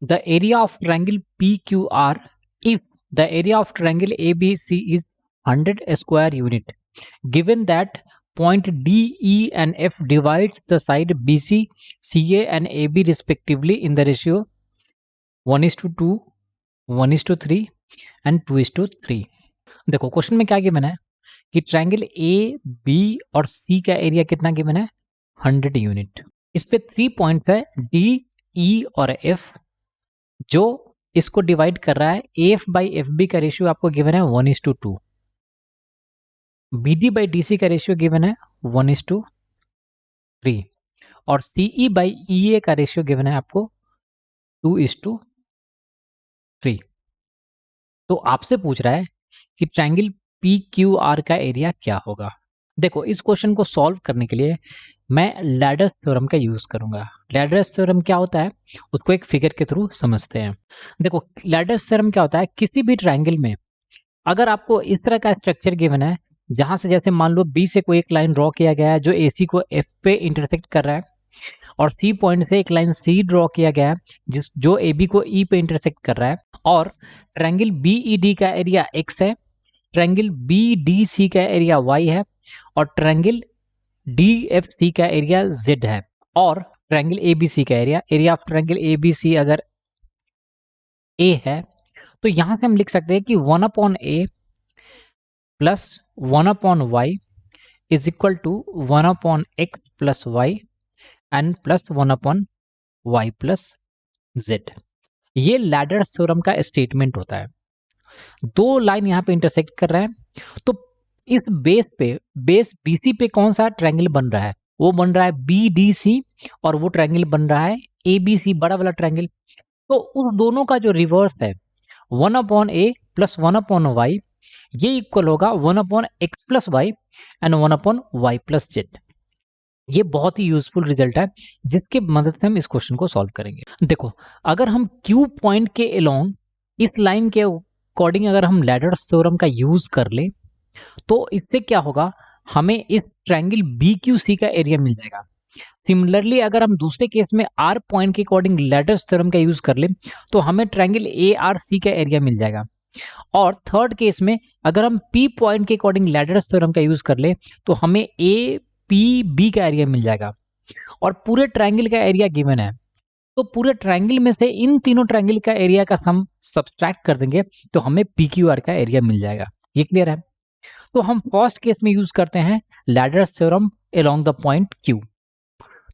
the area of triangle PQR if the area of triangle ABC is 100 square unit, given that point D, E and F divides the side BC, CA and AB respectively in the ratio 1:2, 1:3 and 2:3। देखो question में क्या given है कि triangle A B और सी का area कितना given है 100 unit. इस पे 3 पॉइंट है डी, ई और एफ जो इसको डिवाइड कर रहा है। एफ बाई एफ बी का रेशियो आपको गिवन है 1:2, B D by D C का रेशियो गिवन है 1:3 और सीई बाई ई ए का रेशियो गिवन है आपको 2:3। तो आपसे पूछ रहा है कि ट्रायंगल पी क्यू आर का एरिया क्या होगा। देखो इस क्वेश्चन को सॉल्व करने के लिए मैं लैडर्स थ्योरम का यूज करूंगा। लैडर्स थ्योरम क्या होता है उसको एक फिगर के थ्रू समझते हैं। देखो लैडर्स थ्योरम क्या होता है, किसी भी ट्रायंगल में अगर आपको इस तरह का स्ट्रक्चर गिवन है जहां से जैसे मान लो बी से कोई एक लाइन ड्रॉ किया गया है जो एसी को एफ पे इंटरसेक्ट कर रहा है और सी पॉइंट से एक लाइन सी ड्रॉ किया गया है जो ए बी को ई पे इंटरसेक्ट कर रहा है और ट्रायंगल बी ई डी का एरिया एक्स है, ट्रायंगल बी डी सी का एरिया वाई है और ट्रायंगल डी एफ सी का एरिया जेड है और ट्रायंगल ए बी सी का area of triangle A B C अगर ए है तो यहां से हम लिख सकते हैं कि 1/a plus 1/y is equal to 1/x plus Y and plus 1/y plus Z. ये लैडर थ्योरम का स्टेटमेंट होता है। दो लाइन यहाँ पे इंटरसेक्ट कर रहे हैं तो इस बेस बीसी पे कौन सा ट्रायंगल बन रहा है, वो बन रहा है बी डी सी और वो ट्रायंगल बन रहा है ए बी सी, बड़ा वाला ट्रायंगल। तो उस दोनों का जो रिवर्स है 1/a प्लस 1/y ये इक्वल होगा 1/x plus Y and 1/y plus Z. ये बहुत ही यूजफुल रिजल्ट है जिसके मदद से हम इस क्वेश्चन को सॉल्व करेंगे। देखो अगर हम क्यू पॉइंट के अलोंग इस लाइन के अकॉर्डिंग अगर हम लैडर थ्योरम का यूज कर ले तो इससे क्या होगा, हमें इस ट्रायंगल बी क्यू सी का एरिया मिल जाएगा। सिमिलरली अगर हम दूसरे केस में आर पॉइंट के अकॉर्डिंग लैडर थ्योरम का यूज कर ले तो हमें ट्रायंगल ए आर सी का एरिया मिल जाएगा। और थर्ड केस में अगर हम पी पॉइंट के अकॉर्डिंग लैडर थ्योरम का यूज कर ले तो हमें ए पी बी का एरिया मिल जाएगा और पूरे ट्रायंगल का एरिया गिवन है तो पूरे ट्रायंगल में से इन तीनों ट्रायंगल का एरिया का सम सब्सट्रैक्ट कर देंगे तो हमें पी क्यू आर का एरिया मिल जाएगा। ये क्लियर है। तो हम फर्स्ट केस में यूज करते हैं ladder theorem along the point Q.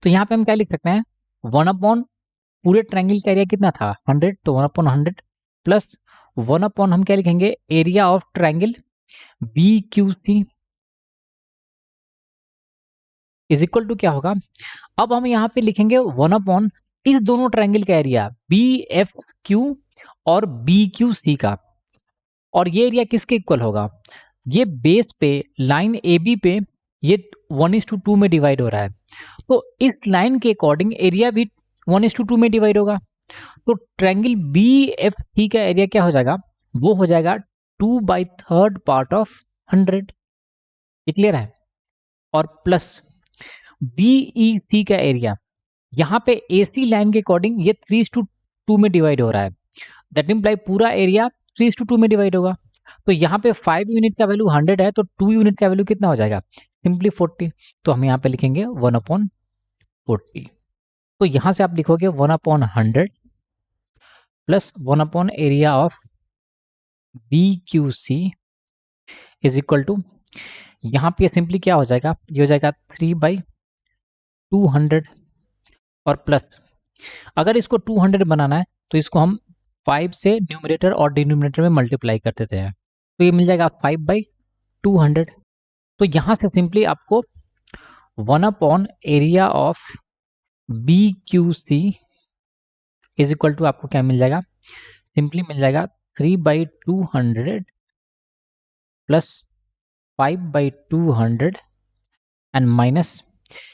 तो यहाँ पे हम क्या लिख सकते हैं 1/, पूरे ट्रायंगल का एरिया कितना था 100 तो 1/100 प्लस 1/ हम क्या लिखेंगे area of triangle B Q C is equal to क्या होगा। अब हम यहाँ पे लिखेंगे 1/, इस दोनों ट्रायंगल का एरिया बी एफ क्यू और बी क्यू सी का, और ये एरिया किसके इक्वल होगा, ये बेस पे लाइन ए बी पे ये 1:2 में डिवाइड हो रहा है तो इस लाइन के अकॉर्डिंग एरिया भी 1:2 में डिवाइड होगा। तो ट्रायंगल बी एफ सी का एरिया क्या हो जाएगा, वो हो जाएगा 2/3 पार्ट ऑफ 100। ये क्लियर है। और प्लस बीई सी का एरिया यहाँ पे एसी लाइन के अकॉर्डिंग ये 3:2 में डिवाइड हो रहा है, दैट इम्प्लाई पूरा एरिया 3:2 में डिवाइड होगा। तो यहाँ पे 5 यूनिट का वैल्यू 100 है तो 2 यूनिट का वैल्यू कितना हो जाएगा सिंपली 40। तो हम यहाँ पे लिखेंगे 1/40। तो यहाँ से आप लिखोगे 1/100 plus 1/ area of B Q C is equal to, यहाँ पे सिंपली क्या हो जाएगा, ये हो जाएगा 3/200 और प्लस अगर इसको 200 बनाना है तो इसको हम 5 से न्यूमरेटर और डिनोमिनेटर में मल्टीप्लाई कर देते हैं तो ये मिल जाएगा 5/200। तो यहाँ से सिंपली आपको 1/ area of B Q C is equal to आपको क्या मिल जाएगा, सिंपली मिल जाएगा 3/200 प्लस 5/200 एंड माइनस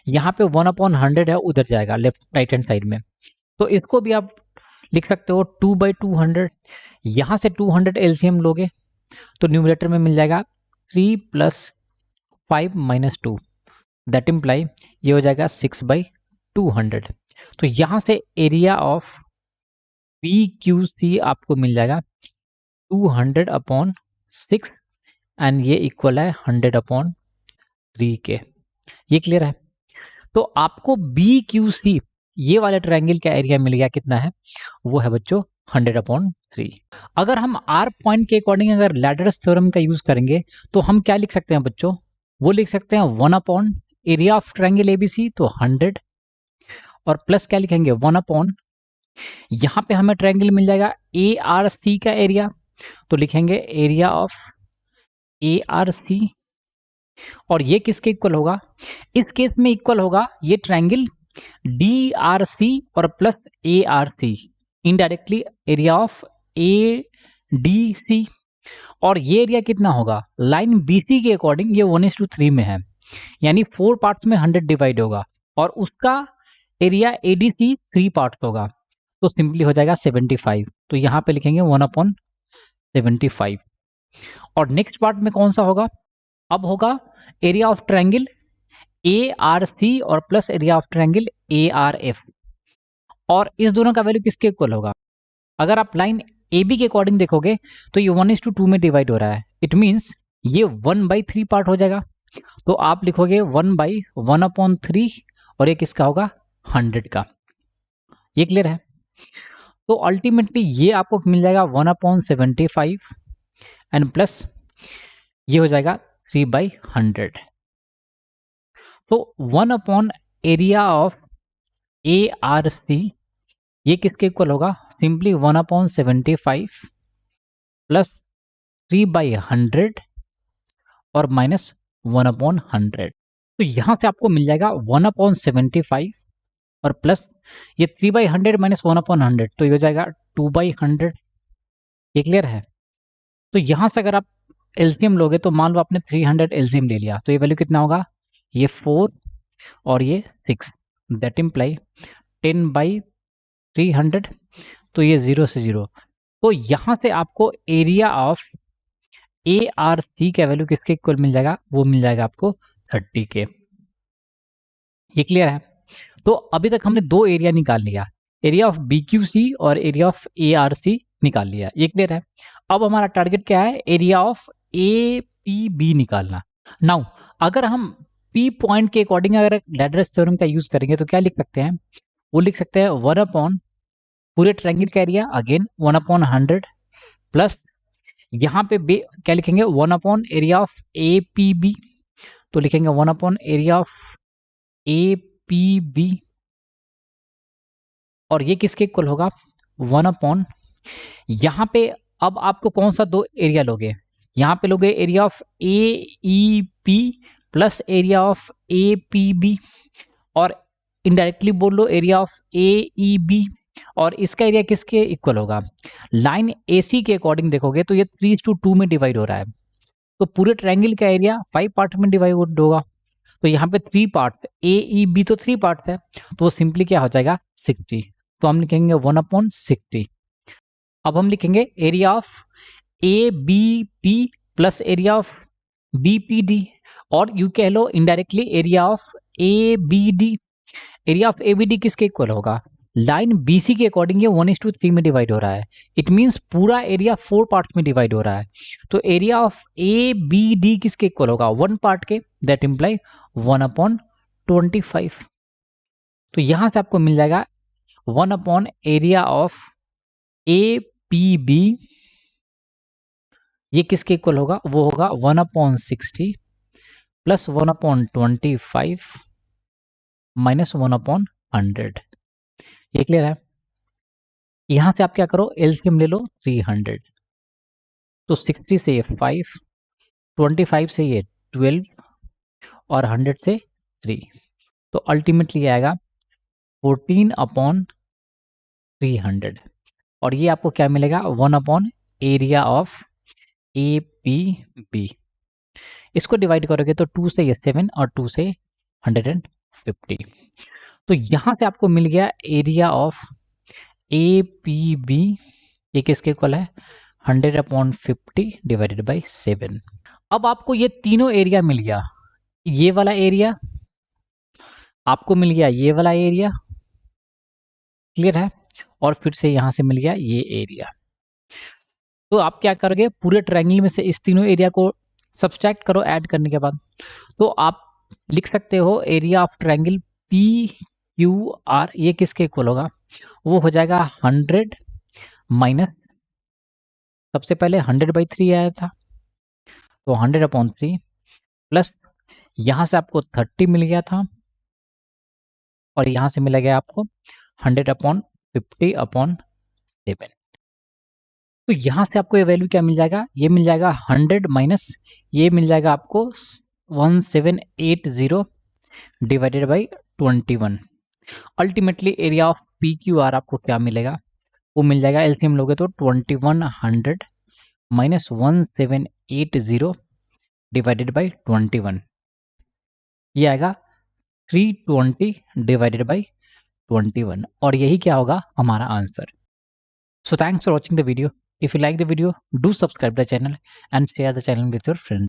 यहाँ पे 1/100 है उधर जाएगा लेफ्ट राइट हैंड साइड में तो इसको भी आप लिख सकते हो 2/200। यहाँ से 200 एलसीएम लोगे तो न्यूमरेटर में मिल जाएगा 3 + 5 - 2 दैट इम्प्लाई ये हो जाएगा 6/200। तो यहाँ से एरिया ऑफ PQC आपको मिल जाएगा 200/6 एंड ये इक्वल है 100/3 के। ये क्लियर है? तो आपको BQC ये वाले ट्रायंगल का एरिया मिल गया, कितना है? वो है बच्चों 100/3। अगर हम R पॉइंट के अकॉर्डिंग अगर लैडर्स थ्योरम का यूज करेंगे तो हम क्या लिख सकते हैं बच्चों? वो लिख सकते हैं 1 एरिया ऑफ ट्रायंगल ABC, तो 100, और प्लस क्या लिखेंगे 1 यहाँ पे हमें ट्रायंगल मिल जाएगा ARC का एरिया, तो लिखेंगे एरिया ऑफ ARC, और ये किसके इक्वल होगा? इस केस में इक्वल होगा ये ट्रायंगल DRC और plus ARC, indirectly area of ADC। और ये एरिया कितना होगा? लाइन BC के अकॉर्डिंग ये 1:3 में है, यानी 4 पार्ट्स में 100 डिवाइड होगा, और उसका एरिया ADC 3 पार्ट्स होगा, तो सिंपली हो जाएगा 75। तो यहाँ पे लिखेंगे 1/75। और नेक्स्ट पार्ट में कौन सा होगा? अब होगा एरिया ऑफ ट्रायंगल ARC और plus area of triangle ARF, और इस दोनों का वैल्यू किसके इक्वल होगा? अगर आप लाइन AB के अकॉर्डिंग देखोगे तो ये 1:2 में डिवाइड हो रहा है, इट मीन्स ये 1/3 पार्ट हो जाएगा, तो आप लिखोगे 1/1/3, और ये किसका होगा? 100 का। ये क्लियर है? तो अल्टीमेटली ये आपको मिल जाएगा 1/75 एंड प्लस ये हो जाएगा 3/100। तो 1 एरिया ऑफ ARC ये किसके इक्वल होगा? सिंपली 1/75 प्लस 3/100 और माइनस 1/100। तो यहां से आपको मिल जाएगा 1/75 और प्लस ये 3/100 माइनस 1/100, तो ये हो जाएगा 2/100। ये क्लियर है? तो यहां से अगर आप एलसीएम लोगे तो मान लो आपने 300 एलसीएम ले लिया, तो ये वैल्यू कितना होगा? ये 4 और ये 6, दैट इम्प्लाई 10/300, तो ये 0 से 0। तो यहां से आपको एरिया ऑफ ARC का वैल्यू किसके इक्वल मिल जाएगा? वो मिल जाएगा आपको 30 के। ये क्लियर है? तो अभी तक हमने दो एरिया निकाल लिया, एरिया ऑफ BQC और एरिया ऑफ ARC निकाल लिया। ये क्लियर है? अब हमारा टारगेट क्या है? एरिया ऑफ APB निकालना। नाउ अगर हम P पॉइंट के अकॉर्डिंग अगर लैडरस थ्योरम का यूज करेंगे तो क्या लिख सकते हैं? वो लिख सकते हैं 1 पूरे ट्रायंगल का एरिया, अगेन 1/100 प्लस यहाँ पे क्या लिखेंगे? 1 एरिया ऑफ APB, तो लिखेंगे 1 एरिया ऑफ APB, और ये किसके इक्वल होगा? 1 यहाँ पे अब आपको कौन सा दो एरिया लोगे? यहाँ पे लोगे area of AEP plus area of APB, और इनडायरेक्टली बोल लो एरिया ऑफ AEB, और इसका एरिया किसके इक्वल होगा? लाइन AC के अकॉर्डिंग देखोगे तो ये 3:2 में डिवाइड हो रहा है, तो पूरे ट्रायंगल का एरिया 5 पार्ट में डिवाइड होगा, तो यहाँ पे 3 पार्ट, AEB तो 3 पार्ट है, तो वो सिंपली क्या हो जाएगा? 60। तो हम लिखेंगे 1/60। अब हम लिखेंगे area of ABP plus area of BPD, और यू कह लो indirectly area of ABD। Area of ABD किसके इक्वल होगा? लाइन BC के अकॉर्डिंग ये 1:3 में डिवाइड हो रहा है, इट मीन्स पूरा एरिया 4 पार्ट में डिवाइड हो रहा है, तो एरिया ऑफ ABD किसके इक्वल होगा? 1 पार्ट के, दैट इम्प्लाई 1/25। तो यहां से आपको मिल जाएगा 1 एरिया ऑफ APB, ये किसके इक्वल होगा? वो होगा 1/60 प्लस 1/25 माइनस 1/100। ये क्लियर है? यहां से आप क्या करो? एलसीएम ले लो 300, तो 60 से ये 5, 25 से ये 12 और 100 से 3, तो अल्टीमेटली आएगा 14/300, और ये आपको क्या मिलेगा? 1 एरिया ऑफ APB। इसको डिवाइड करोगे तो 2 से ये 7 और 2 से 150, तो यहां से आपको मिल गया एरिया ऑफ APB, ये किसके इक्वल है? 100/50 डिवाइडेड बाई 7। अब आपको ये तीनों एरिया मिल गया, ये वाला एरिया आपको मिल गया, ये वाला एरिया, क्लियर है? और फिर से यहाँ से मिल गया ये एरिया। तो आप क्या करोगे, पूरे ट्रायंगल में से इस तीनों एरिया को सब्सट्रैक्ट करो ऐड करने के बाद। तो आप लिख सकते हो area of triangle P Q R, ये किसके इक्वल होगा, वो हो जाएगा 100 माइनस, सबसे पहले 100/3 आया था, तो 100/3 प्लस यहाँ से आपको 30 मिल गया था, और यहाँ से मिला गया आपको 100/50/7। तो यहाँ से आपको ये वैल्यू क्या मिल जाएगा, ये मिल जाएगा 100 माइनस ये मिल जाएगा आपको 1780 divided by 21। Ultimately area of P Q R आपको क्या मिलेगा, वो मिल जाएगा, एलसीएम लोगे तो 2100 माइनस 1780 डिवाइडेड बाई 21, ये आएगा 320 डिवाइडेड बाई 21, और यही क्या होगा हमारा answer. So thanks for watching the video. If you like the video, do subscribe the channel and share the channel with your friends.